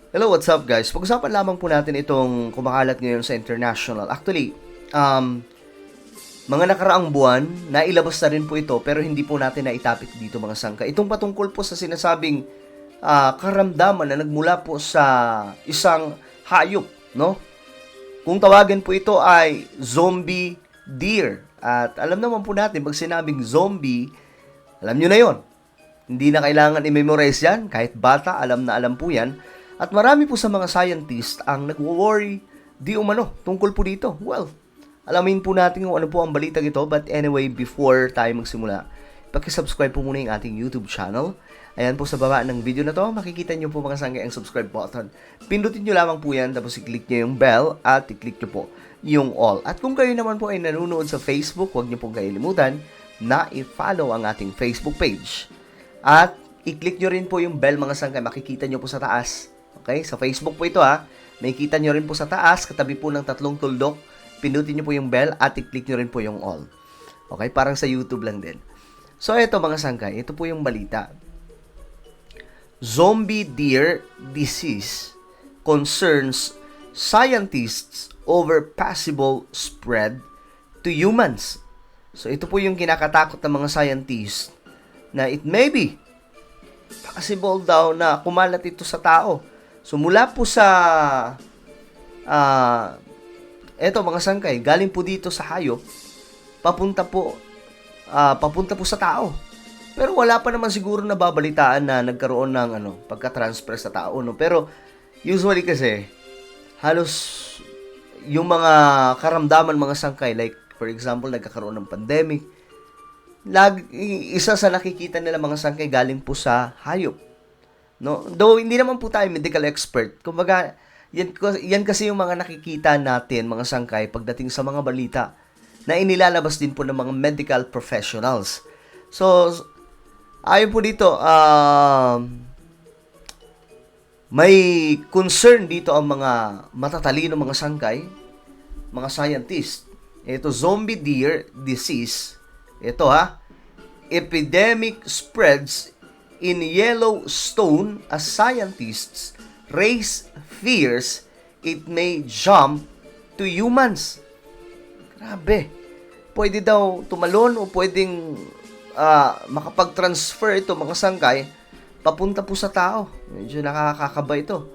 Hello, what's up guys? Pag-usapan lamang po natin itong kumakalat ngayon sa international. Actually, mga nakaraang buwan, nailabas na rin po ito pero hindi po natin naitapik dito mga sangka. Itong patungkol po sa sinasabing karamdaman na nagmula po sa isang hayop, no? Kung tawagin po ito ay zombie deer. At alam naman po natin, pag sinabing zombie, alam nyo na yon. Hindi na kailangan i-memorize yan. Kahit bata, alam na alam po yan. At marami po sa mga scientist ang nagwo-worry di umano tungkol po dito. Well, alamin po natin kung ano po ang balita ito. But anyway, before tayo magsimula, paki-subscribe po muna yung ating YouTube channel. Ayan po sa baba ng video na to, makikita nyo po mga sangkay ang subscribe button. Pindutin nyo lamang po yan, tapos i-click nyo yung bell at i-click nyo po yung all. At kung kayo naman po ay nanonood sa Facebook, huwag nyo pong kailimutan na i-follow ang ating Facebook page. At i-click nyo rin po yung bell mga sangkay, makikita nyo po sa taas. Okay? Sa Facebook po ito ha. Nakikita nyo rin po sa taas, katabi po ng tatlong tuldok. Pindutin nyo po yung bell at i-click nyo rin po yung all. Okay? Parang sa YouTube lang din. So ito mga sangkay, ito po yung balita. Zombie deer disease concerns scientists over possible spread to humans. So ito po yung kinakatakot ng mga scientists na it may be possible daw na kumalat ito sa tao. So mula po sa eto mga sangkay, galing po dito sa hayop, papunta po sa tao. Pero wala pa naman siguro nababalitaan na nagkaroon ng pagka-transfer sa tao, no. Pero usually kasi halos yung mga karamdaman mga sangkay, like for example nagkakaroon ng pandemic, isa sa nakikita nila mga sangkay galing po sa hayop. No? Though hindi naman po tayo medical expert. Kumbaga, yan kasi yung mga nakikita natin, mga sangkay, pagdating sa mga balita na inilalabas din po ng mga medical professionals. So, ayon po dito, may concern dito ang mga matatalino mga sangkay, mga scientist. Ito, zombie deer disease. Ito epidemic spreads in Yellowstone as scientists raise fears it may jump to humans. Grabe. Pwede daw tumalon o pwedeng makapag-transfer ito mga sangkay papunta po sa tao. Medyo nakakakaba ito.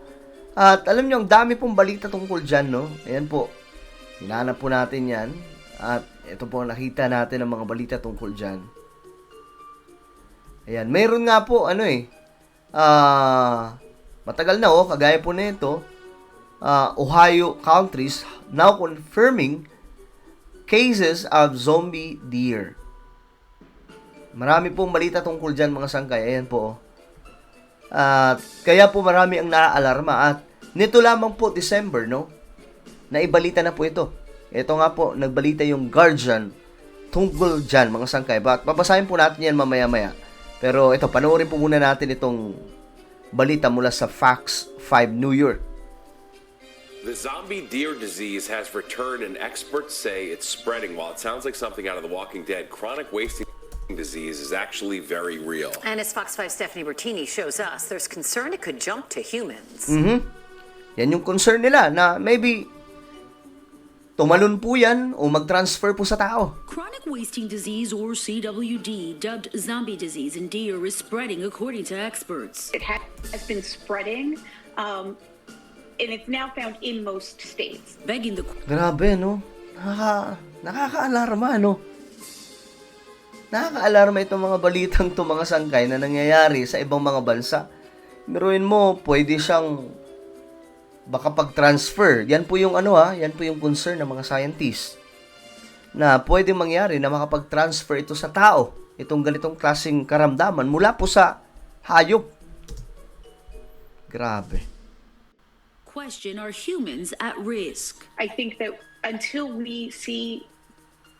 At alam nyo, ang dami pong balita tungkol dyan, no? Ayan po. Hinanap po natin yan. At ito po nakita natin ang mga balita tungkol dyan. Ayan, mayroon nga po, matagal na kagaya po nito, Ohio countries now confirming cases of zombie deer. Marami pong balita tungkol dyan mga sangkay. Ayan po. Kaya po marami ang naaalarma. At nito lamang po, December, no? Naibalita na po ito. Ito nga po, nagbalita yung Guardian tungkol dyan mga sangkay. Babasahin po natin yan mamaya-maya. Pero ito, panoorin po muna natin itong balita mula sa Fox 5 New York. The zombie deer disease has returned and experts say it's spreading. While it sounds like something out of The Walking Dead, chronic wasting disease is actually very real. And as Fox 5 Stephanie Bertini shows us, there's concern it could jump to humans. Yan yung concern nila na maybe tumalon po yan o mag-transfer po sa tao. Chronic wasting disease, or CWD, dubbed zombie disease in deer, is spreading according to experts. It has been spreading, and it's now found in most states. Begging the Grabe, no? Nakaka-alarma, no? Nakaka-alarma itong mga balitang to mga sangkay na nangyayari sa ibang mga bansa. Biruin mo, pwede siyang baka pag-transfer. Yan po yung yan po yung concern ng mga scientists. Na pwedeng mangyari na makapag-transfer ito sa tao. Itong ganitong klaseng karamdaman mula po sa hayop. Grabe. question, are humans at risk? I think that until we see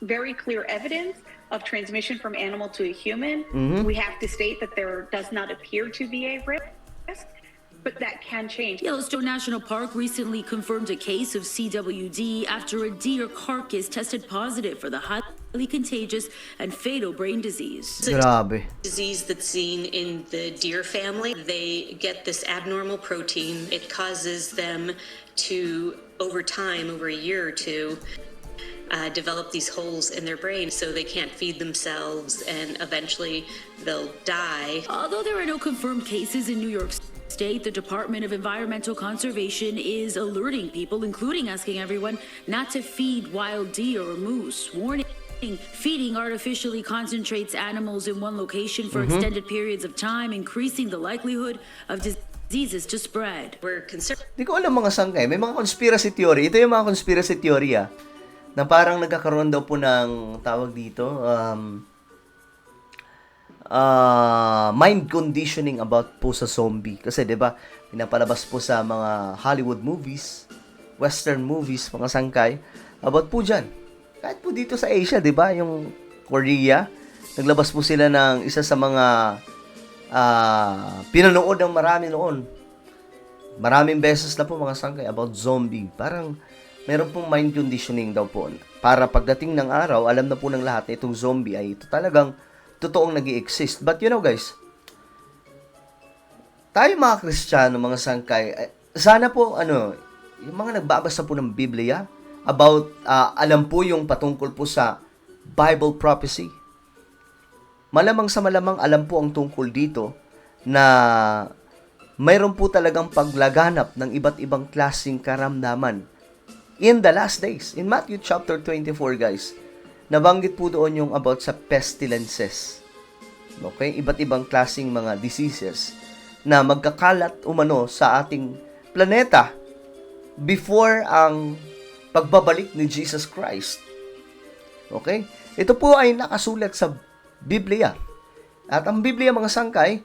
very clear evidence of transmission from animal to a human, we have to state that there does not appear to be a risk, but that can change. Yellowstone National Park recently confirmed a case of CWD after a deer carcass tested positive for the contagious and fatal brain disease. Grabe. Disease that's seen in the deer family. They get this abnormal protein. It causes them to, over time, over a year or two, develop these holes in their brain so they can't feed themselves, and eventually they'll die. Although there are no confirmed cases in New York State, the Department of Environmental Conservation is alerting people, including asking everyone, not to feed wild deer or moose, warning feeding artificially concentrates animals in one location for extended periods of time, increasing the likelihood of diseases to spread. We're concerned Di ko alam mga sangkay. May mga conspiracy theory. Ito yung mga conspiracy theory na parang nagkakaroon daw po ng tawag dito, mind conditioning about po sa zombie. Kasi 'di ba, pinapalabas po sa mga Hollywood movies, western movies, mga sangkay about po diyan. Kahit po dito sa Asia, 'di ba, yung Korea, naglabas po sila ng isa sa mga pinanood ng marami noon. Maraming beses na po mga sangkay about zombie. Parang meron pong mind conditioning daw po. Para pagdating ng araw, alam na po ng lahat na itong zombie ay ito talagang totoong nag-i-exist. But you know guys, tayo mga Kristiyano, mga sangkay, sana po, yung mga nagbabasa po ng Biblia, about, alam po yung patungkol po sa Bible prophecy. Malamang sa malamang alam po ang tungkol dito na mayroon po talagang paglaganap ng iba't ibang klaseng karamdaman in the last days. In Matthew chapter 24, guys, nabanggit po doon yung about sa pestilences. Okay? Iba't ibang klaseng mga diseases na magkakalat umano sa ating planeta before ang pagbabalik ni Jesus Christ. Okay? Ito po ay nakasulat sa Biblia. At ang Biblia, mga sangkay,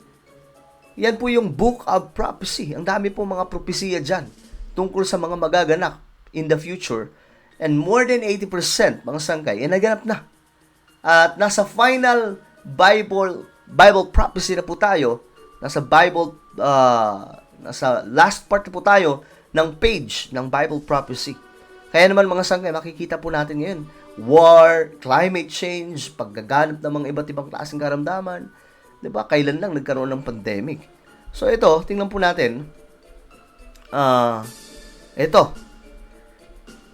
yan po yung book of prophecy. Ang dami po mga propesiya dyan tungkol sa mga magaganap in the future. And more than 80%, mga sangkay, ay naganap na. At nasa final Bible prophecy na po tayo. Nasa last part na po tayo ng page ng Bible prophecy. Kaya naman mga sangkay, makikita po natin ngayon, war, climate change, paggaganap ng mga iba't ibang klaseng karamdaman. Diba? Kailan lang nagkaroon ng pandemic. So ito, tingnan po natin. Ito.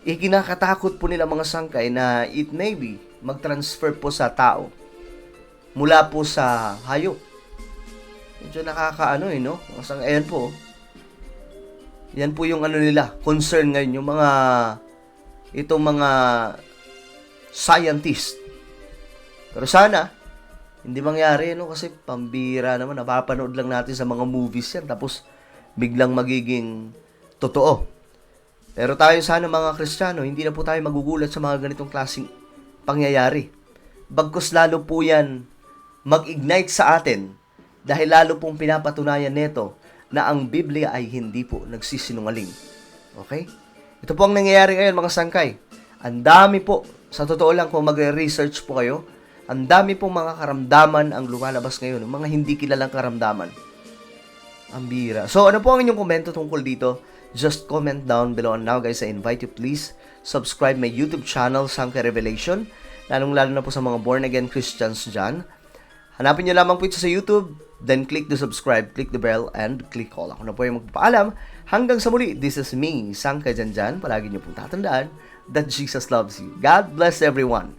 Ikinakatakot po nila mga sangkay na it may be mag-transfer po sa tao mula po sa hayop. Medyo nakakaano no? Mga sangkay, ayan po. Yan po yung nila, concern ngayon, yung itong mga scientist. Pero sana, hindi mangyari, kasi pambira naman, napapanood lang natin sa mga movies yan, tapos biglang magiging totoo. Pero tayo sana mga Kristiyano, hindi na po tayo magugulat sa mga ganitong klaseng pangyayari. Bagkus lalo po yan mag-ignite sa atin, dahil lalo pong pinapatunayan neto na ang Biblia ay hindi po nagsisinungaling. Okay? Ito po ang nangyayari ngayon mga sangkay. Ang dami po, sa totoo lang kung magre-research po kayo, ang dami pong mga karamdaman ang lumalabas ngayon, mga hindi kilalang karamdaman. Ang bira. So ano po ang inyong komento tungkol dito? Just comment down below. And now guys, I invite you please subscribe my YouTube channel, Sangkay Revelation. Lalong-lalo na po sa mga born-again Christians dyan. Hanapin nyo lamang po ito sa YouTube, then click the subscribe, click the bell, and click all. Ako na po yung magpapaalam. Hanggang sa muli, this is me, Sangkay Janjan. Palagi nyo pong tatandaan that Jesus loves you. God bless everyone.